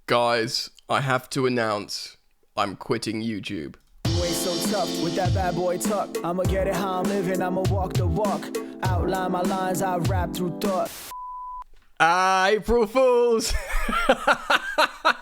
Guys, I have to announce I'm quitting YouTube. You ain't so tough with that bad boy tuck. I'ma get it how I'm living, I'ma walk the walk. Outline my lines, I rap through thought. April Fools! That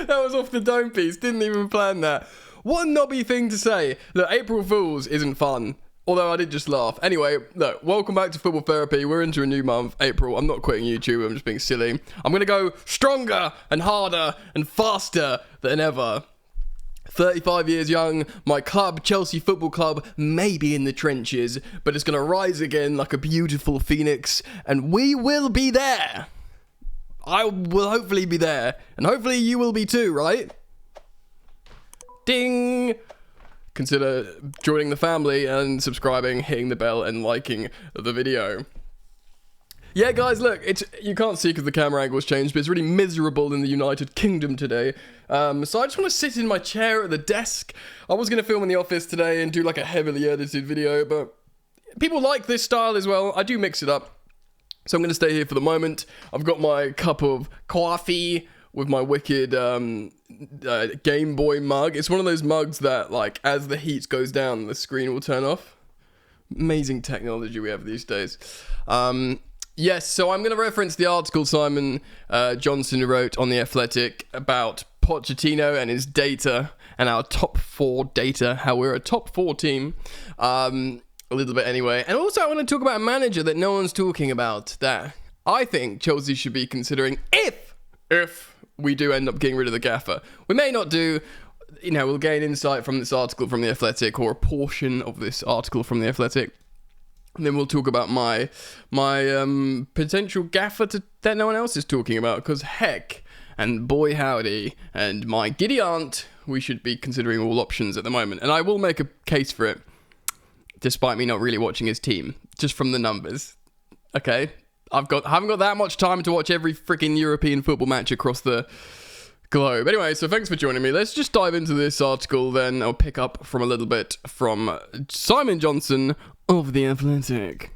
was off the dome piece, didn't even plan that. What a knobby thing to say. Look, April Fools isn't fun. Although I did just laugh. Anyway, look, welcome back to Football Therapy. We're into a new month, April. I'm not quitting YouTube, I'm just being silly. I'm going to go stronger and harder and faster than ever. 35 years young, my club, Chelsea Football Club, may be in the trenches, but it's going to rise again like a beautiful phoenix, and we will be there. I will hopefully be there, and hopefully you will be too, right? Ding! Consider joining the family and subscribing, hitting the bell, and liking the video. Yeah, guys, look, you can't see because the camera angle's changed, but it's really miserable in the United Kingdom today. So I just want to sit in my chair at the desk. I was going to film in the office today and do like a heavily edited video, but people like this style as well. I do mix it up. So I'm going to stay here for the moment. I've got my cup of coffee with my wicked Game Boy mug. It's one of those mugs that, like, as the heat goes down, the screen will turn off. Amazing technology we have these days. Yes, so I'm going to reference the article Simon Johnson wrote on The Athletic about Pochettino and his data and our top 4 data, how we're a top 4 team. A little bit anyway. And also I want to talk about a manager that no one's talking about that I think Chelsea should be considering if we do end up getting rid of the gaffer. We may not do, we'll gain insight from this article from The Athletic, or a portion of this article from The Athletic. And then we'll talk about my potential gaffer that no one else is talking about, because heck, and boy howdy, and my giddy aunt, we should be considering all options at the moment. And I will make a case for it, despite me not really watching his team, just from the numbers. Okay? I haven't got that much time to watch every freaking European football match across the globe. Anyway, so thanks for joining me. Let's just dive into this article then. I'll pick up from a little bit from Simon Johnson of The Athletic.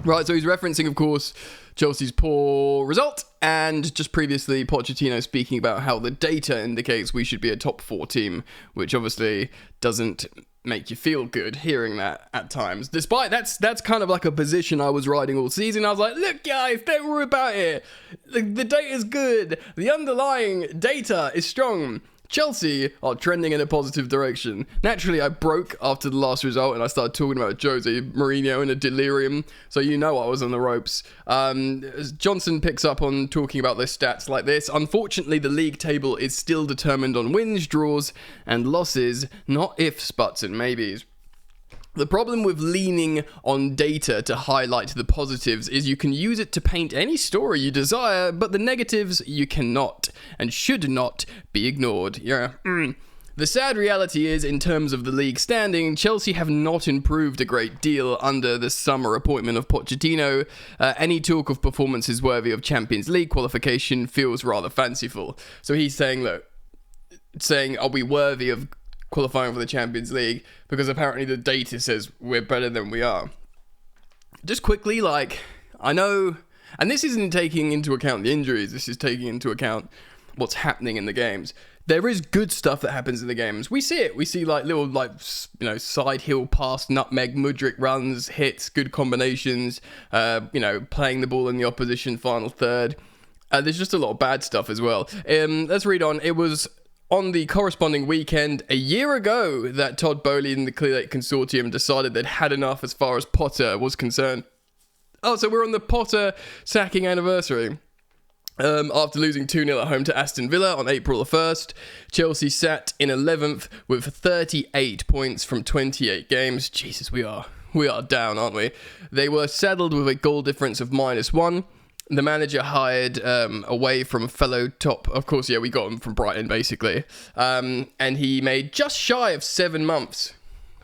Right, so he's referencing, of course, Chelsea's poor result, and just previously Pochettino speaking about how the data indicates we should be a top 4 team, which obviously doesn't make you feel good hearing that at times. Despite that's kind of like a position I was riding all season. I was like, look guys, don't worry about it. The data's good. The underlying data is strong. Chelsea are trending in a positive direction. Naturally, I broke after the last result and I started talking about Jose Mourinho in a delirium, so you know I was on the ropes. Johnson picks up on talking about their stats like this. Unfortunately, the league table is still determined on wins, draws, and losses, not ifs, buts, and maybes. The problem with leaning on data to highlight the positives is you can use it to paint any story you desire, but the negatives you cannot and should not be ignored. Yeah. The sad reality is, in terms of the league standing, Chelsea have not improved a great deal under the summer appointment of Pochettino. Any talk of performances worthy of Champions League qualification feels rather fanciful. So he's saying, are we worthy of qualifying for the Champions League, because apparently the data says we're better than we are. Just quickly, I know, and this isn't taking into account the injuries, this is taking into account what's happening in the games. There is good stuff that happens in the games. We see it. We see little side heel pass, nutmeg, Mudryk runs, hits, good combinations, playing the ball in the opposition final third. There's just a lot of bad stuff as well. Let's read on. It was on the corresponding weekend a year ago that Todd Boehly and the Clear Lake Consortium decided they'd had enough as far as Potter was concerned. Oh, so we're on the Potter sacking anniversary. After losing 2-0 at home to Aston Villa on April the 1st, Chelsea sat in 11th with 38 points from 28 games. Jesus, we are down, aren't we? They were saddled with a goal difference of -1. The manager hired away from fellow top, of course, we got him from Brighton, basically. And he made just shy of 7 months.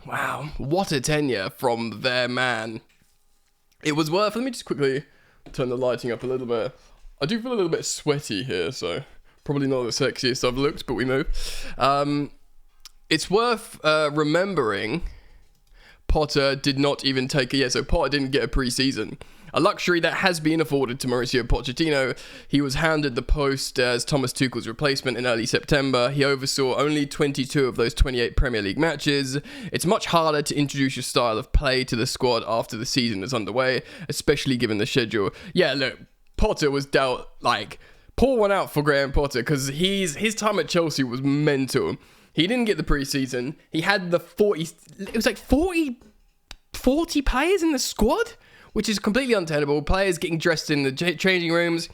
Wow, what a tenure from their man. It was worth, let me just quickly turn the lighting up a little bit. I do feel a little bit sweaty here, so probably not the sexiest I've looked, but we move. It's worth remembering Potter did not even take so Potter didn't get a pre-season. a luxury that has been afforded to Mauricio Pochettino. He was handed the post as Thomas Tuchel's replacement in early September. He oversaw only 22 of those 28 Premier League matches. It's much harder to introduce your style of play to the squad after the season is underway, especially given the schedule. Yeah, look, Potter was dealt, like, pour one out for Graham Potter, because his time at Chelsea was mental. He didn't get the preseason. He had the 40 players in the squad, which is completely untenable. Players getting dressed in the changing rooms.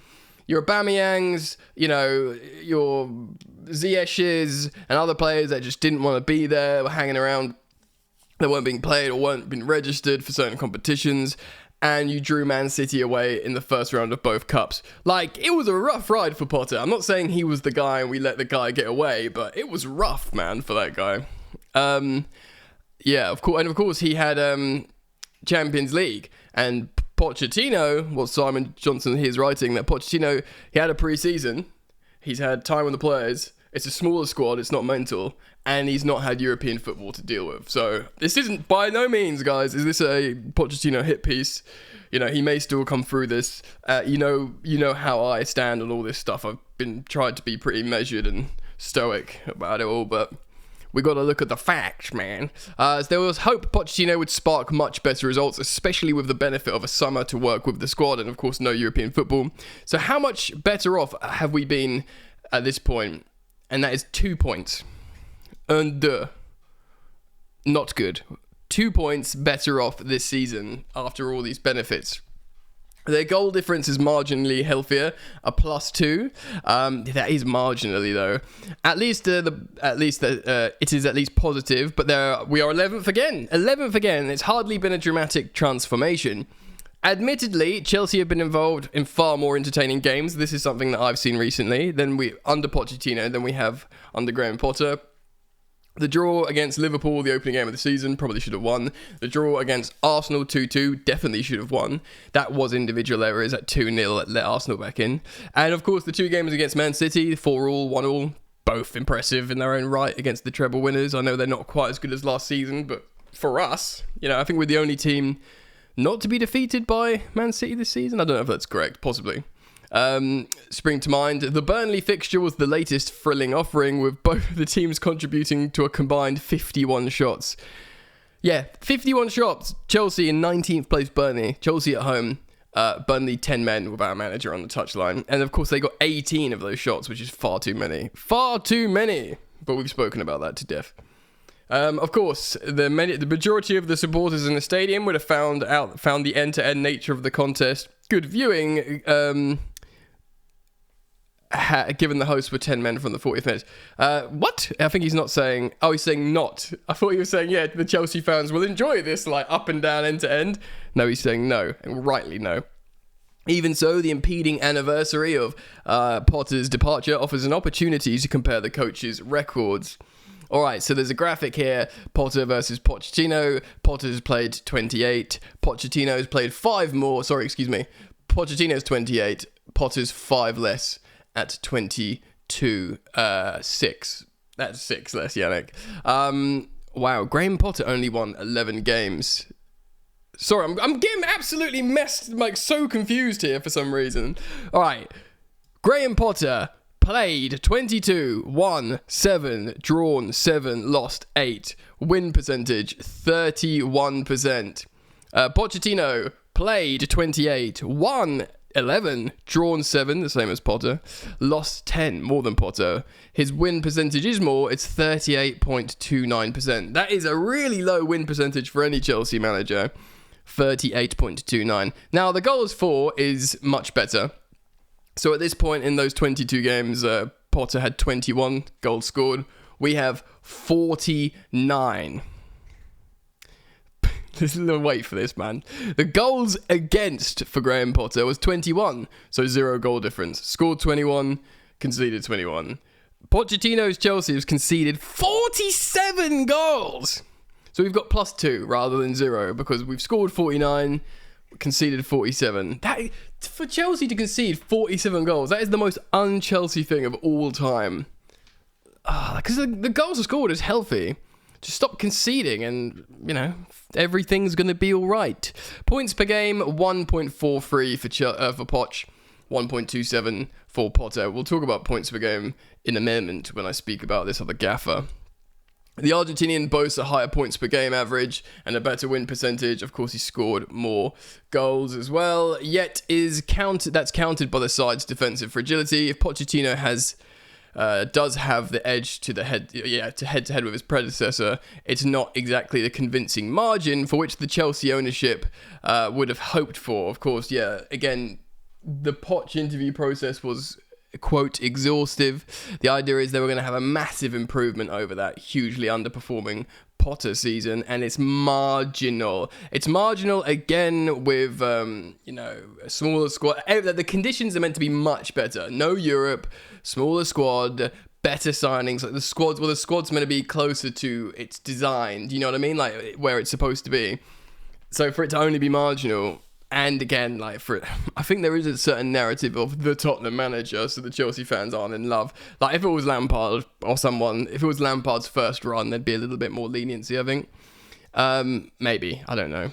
Your Aubameyangs, your Ziyech's and other players that just didn't want to be there, were hanging around. They weren't being played or weren't being registered for certain competitions. And you drew Man City away in the first round of both cups. Like, it was a rough ride for Potter. I'm not saying he was the guy and we let the guy get away, but it was rough, man, for that guy. Yeah, of course. And of course, he had Champions League. And Pochettino, what Simon Johnson here is writing, that Pochettino, he had a pre-season. He's had time with the players. It's a smaller squad. It's not mental. And he's not had European football to deal with. So this isn't, by no means, guys, is this a Pochettino hit piece. He may still come through this. You know how I stand on all this stuff. I've been tried to be pretty measured and stoic about it all, but we got to look at the facts, man. There was hope Pochettino would spark much better results, especially with the benefit of a summer to work with the squad and, of course, no European football. So how much better off have we been at this point? And that is 2 points. Not good. 2 points better off this season after all these benefits. Their goal difference is marginally healthier, a +2. That is marginally though. At least it is at least positive. But we are 11th again. 11th again. It's hardly been a dramatic transformation. Admittedly, Chelsea have been involved in far more entertaining games. This is something that I've seen recently under Pochettino than we have under Graham Potter. The draw against Liverpool, the opening game of the season, probably should have won. The draw against Arsenal 2-2, definitely should have won. That was individual errors at 2-0 that let Arsenal back in. And of course, the 2 games against Man City, 4-4, 1-1, both impressive in their own right against the treble winners. I know they're not quite as good as last season, but for us, I think we're the only team not to be defeated by Man City this season. I don't know if that's correct, possibly. Spring to mind, the Burnley fixture was the latest thrilling offering, with both the teams contributing to a combined 51 shots. Yeah, 51 shots. Chelsea in 19th place Burnley. Chelsea at home. Burnley 10 men without a manager on the touchline. And of course they got 18 of those shots, which is far too many. Far too many. But we've spoken about that to death. Of course, the majority of the supporters in the stadium would have found the end-to-end nature of the contest good viewing, given the hosts were 10 men from the 40th minute. What? I think he's not saying... Oh, he's saying not. I thought he was saying, yeah, the Chelsea fans will enjoy this, up and down, end to end. No, he's saying no, and rightly no. Even so, the impending anniversary of Potter's departure offers an opportunity to compare the coaches' records. Alright, so there's a graphic here. Potter versus Pochettino. Potter's played 28. Pochettino's played 5 more. Pochettino's 28. Potter's 5 less at 22. 6. That's 6 less, Yannick. Wow, Graham Potter only won 11 games. Sorry, I'm getting absolutely so confused here for some reason. Alright, Graham Potter played 22, won 7, drawn 7, lost 8. Win percentage 31%. Pochettino played 28, won 11, drawn 7, the same as Potter, lost 10, more than Potter. His win percentage is more, it's 38.29%. That is a really low win percentage for any Chelsea manager, 38.29. Now, the goals for is much better. So at this point in those 22 games, Potter had 21 goals scored. We have 49. Wait for this, man. The goals against for Graham Potter was 21, so 0 goal difference. Scored 21, conceded 21. Pochettino's Chelsea has conceded 47 goals. So we've got +2 rather than 0 because we've scored 49, conceded 47. For Chelsea to concede 47 goals, that is the most un-Chelsea thing of all time. Because the goals are scored is healthy. just stop conceding and, everything's going to be all right. Points per game, 1.43 for Poch, 1.27 for Potter. We'll talk about points per game in a moment when I speak about this other gaffer. The Argentinian boasts a higher points per game average and a better win percentage. Of course, he scored more goals as well. Yet that's countered by the side's defensive fragility. If Pochettino does have the edge to head to head with his predecessor, it's not exactly the convincing margin for which the Chelsea ownership would have hoped for. Of course, again, the Poch interview process was, quote, exhaustive. The idea is they were going to have a massive improvement over that hugely underperforming Potter season, and it's marginal. It's marginal again with, a smaller squad. The conditions are meant to be much better. No Europe, smaller squad, better signings. Like the squad's meant to be closer to its design. Do you know what I mean? Like where it's supposed to be. So for it to only be marginal. And again, I think there is a certain narrative of the Tottenham manager, so the Chelsea fans aren't in love. Like, if it was Lampard or if it was Lampard's first run, there'd be a little bit more leniency, I think. Maybe, I don't know.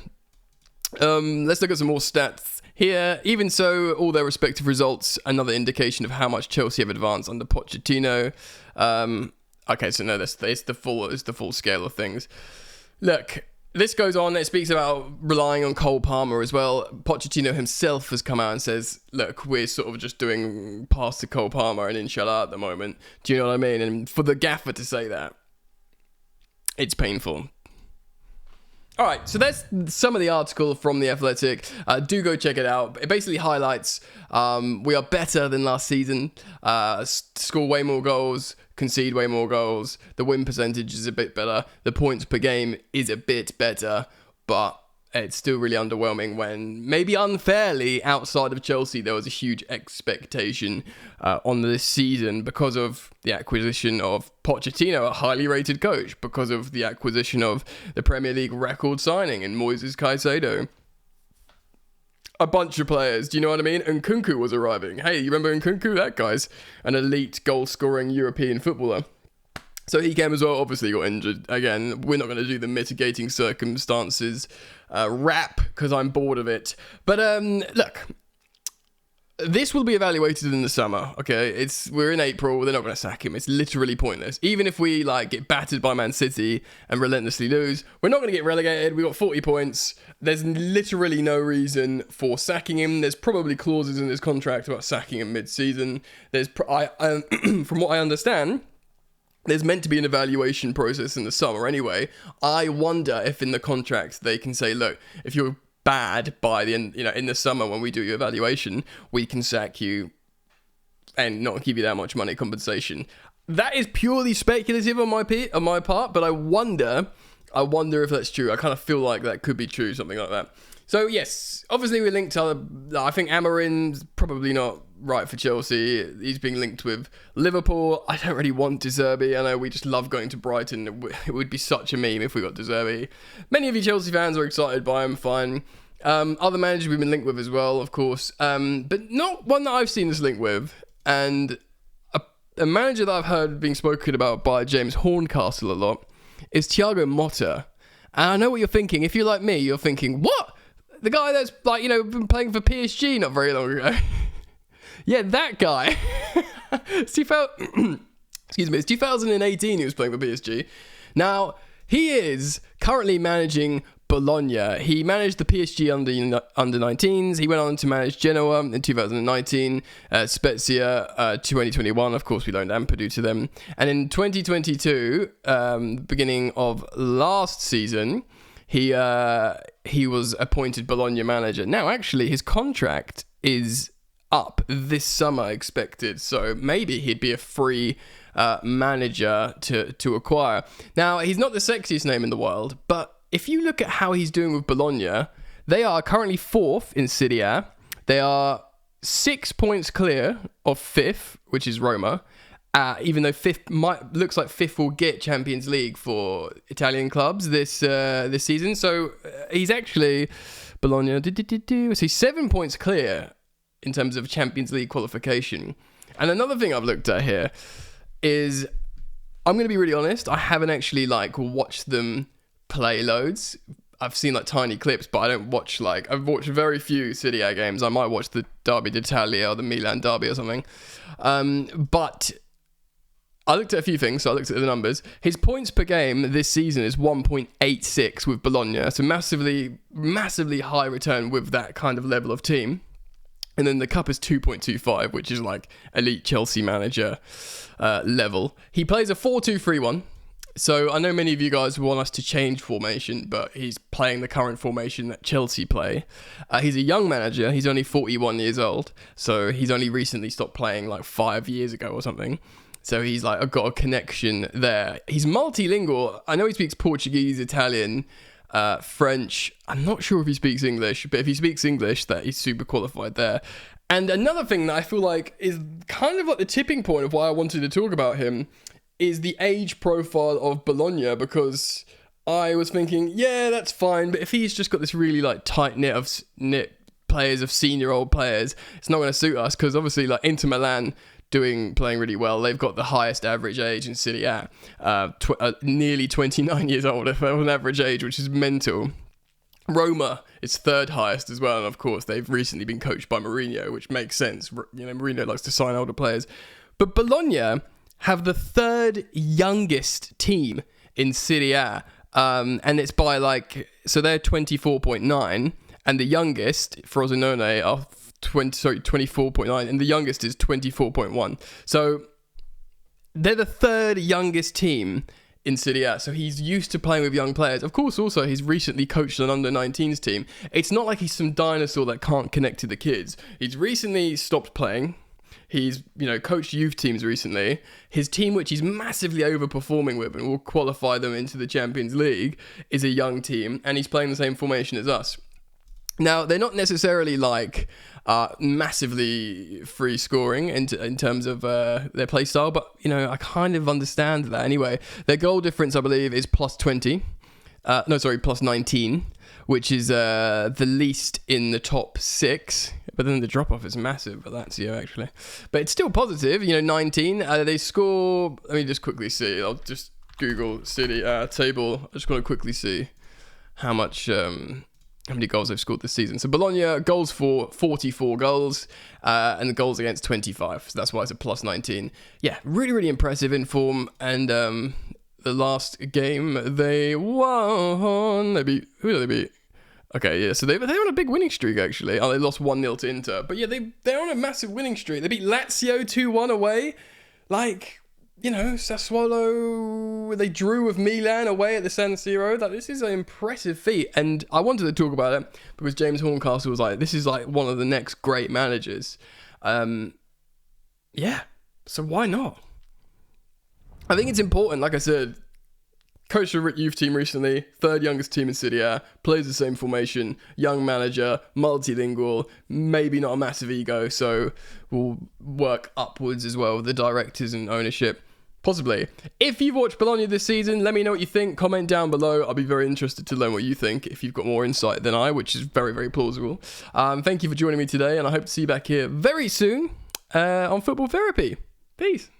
Let's look at some more stats here. Even so, all their respective results, another indication of how much Chelsea have advanced under Pochettino. Okay, so no, it's the full scale of things. Look. This goes on, it speaks about relying on Cole Palmer as well. Pochettino himself has come out and says, look, we're sort of just doing pass to Cole Palmer and inshallah at the moment. Do you know what I mean? And for the gaffer to say that, it's painful. All right, so that's some of the article from The Athletic. Do go check it out. It basically highlights we are better than last season, score way more goals, concede way more goals. The win percentage is a bit better. The points per game is a bit better, but it's still really underwhelming when maybe unfairly outside of Chelsea there was a huge expectation on this season because of the acquisition of Pochettino, a highly rated coach, because of the acquisition of the Premier League record signing in Moises Caicedo. A bunch of players, do you know what I mean? And Nkunku was arriving. Hey, you remember Nkunku? That guy's an elite goal-scoring European footballer. So he came as well, obviously got injured. Again, we're not going to do the mitigating circumstances rap because I'm bored of it. But look, this will be evaluated in the summer, okay? We're in April, they're not going to sack him. It's literally pointless. Even if we get battered by Man City and relentlessly lose, we're not going to get relegated. We got 40 points. There's literally no reason for sacking him. There's probably clauses in his contract about sacking him mid-season. From what I understand, there's meant to be an evaluation process in the summer anyway. I wonder if in the contract they can say, look, if you're bad by the end, in the summer when we do your evaluation, we can sack you and not give you that much money compensation. That is purely speculative on my part, but I wonder if that's true. I kind of feel like that could be true, something like that. So yes, obviously we're linked to other. I think Amarin's probably not right for Chelsea. He's being linked with Liverpool. I don't really want De Zerbi. I know we just love going to Brighton. It would be such a meme if we got De Zerbi. Many of you Chelsea fans are excited by him, fine. Other managers we've been linked with as well, of course. But not one that I've seen us linked with. And a manager that I've heard being spoken about by James Horncastle a lot is Thiago Motta. And I know what you're thinking. If you're like me, you're thinking, what? The guy that's been playing for PSG not very long ago. Yeah, that guy. It's 2018 he was playing for PSG. Now, he is currently managing Bologna. He managed the PSG under 19s. He went on to manage Genoa in 2019, Spezia 2021. Of course, we loaned Ampadu to them. And in 2022, beginning of last season, he was appointed Bologna manager. Now, actually, his contract is up this summer expected, so maybe he'd be a free manager to acquire. Now, he's not the sexiest name in the world, but if you look at how he's doing with Bologna, they are currently 4th in Serie A. They are 6 points clear of 5th, which is Roma, even though 5th looks like 5th will get Champions League for Italian clubs this season. So he's actually Bologna. So he's 7 points clear in terms of Champions League qualification. And another thing I've looked at here is I'm going to be really honest. I haven't actually like watched them play loads. I've seen like tiny clips, but I don't watch like, I've watched very few Serie A games. I might watch the Derby d'Italia or the Milan Derby or something. But I looked at a few things, so I looked at the numbers. His points per game this season is 1.86 with Bologna. So massively, massively high return with that kind of level of team. And then the cup is 2.25, which is like elite Chelsea manager level. He plays a 4-2-3-1. So I know many of you guys want us to change formation, but he's playing the current formation that Chelsea play. He's a young manager. He's only 41 years old. So he's only recently stopped playing like 5 years ago or something. So he's like, I've got a connection there. He's multilingual. I know he speaks Portuguese, Italian, French. I'm not sure if he speaks English, but if he speaks English, that he's super qualified there. And another thing that I feel like is kind of like the tipping point of why I wanted to talk about him is the age profile of Bologna, because I was thinking, yeah, that's fine, but if he's just got this really like tight knit players of senior old players, it's not going to suit us, because obviously like Inter Milan playing really well. They've got the highest average age in Serie A, nearly 29 years old of an average age, which is mental. Roma is third highest as well, and of course they've recently been coached by Mourinho, which makes sense. You know, Mourinho likes to sign older players. But Bologna have the third youngest team in Serie A, and it's by like, so they're 24.9, and the youngest, Frosinone, are 24.9, and the youngest is 24.1. So they're the third youngest team in Serie A, so he's used to playing with young players. Of course, also, he's recently coached an under-19s team. It's not like he's some dinosaur that can't connect to the kids. He's recently stopped playing. He's, coached youth teams recently. His team, which he's massively overperforming with and will qualify them into the Champions League, is a young team, and he's playing the same formation as us. Now, they're not necessarily like massively free scoring in terms of their play style, but, I kind of understand that anyway. Their goal difference, I believe, is plus 19, which is the least in the top 6. But then the drop-off is massive for Lazio, actually. But it's still positive, 19. They score, let me just quickly see. I'll just Google City table. I just want to quickly see how many goals they've scored this season. So Bologna, goals for 44 goals, and the goals against 25. So that's why it's a plus 19. Yeah, really, really impressive in form. And the last game they won. Who did they beat? Okay, yeah, so they're on a big winning streak, actually. Oh, they lost 1-0 to Inter. But yeah, they're on a massive winning streak. They beat Lazio 2-1 away. Like, Sassuolo, they drew with Milan away at the San Siro. This is an impressive feat. And I wanted to talk about it because James Horncastle was like, this is like one of the next great managers. Yeah, so why not? I think it's important, like I said, coached a youth team recently, third youngest team in Serie A, plays the same formation, young manager, multilingual, maybe not a massive ego, so will work upwards as well with the directors and ownership. Possibly. If you've watched Bologna this season, let me know what you think. Comment down below. I'll be very interested to learn what you think if you've got more insight than I, which is very, very plausible. Thank you for joining me today, and I hope to see you back here very soon on Football Therapy. Peace.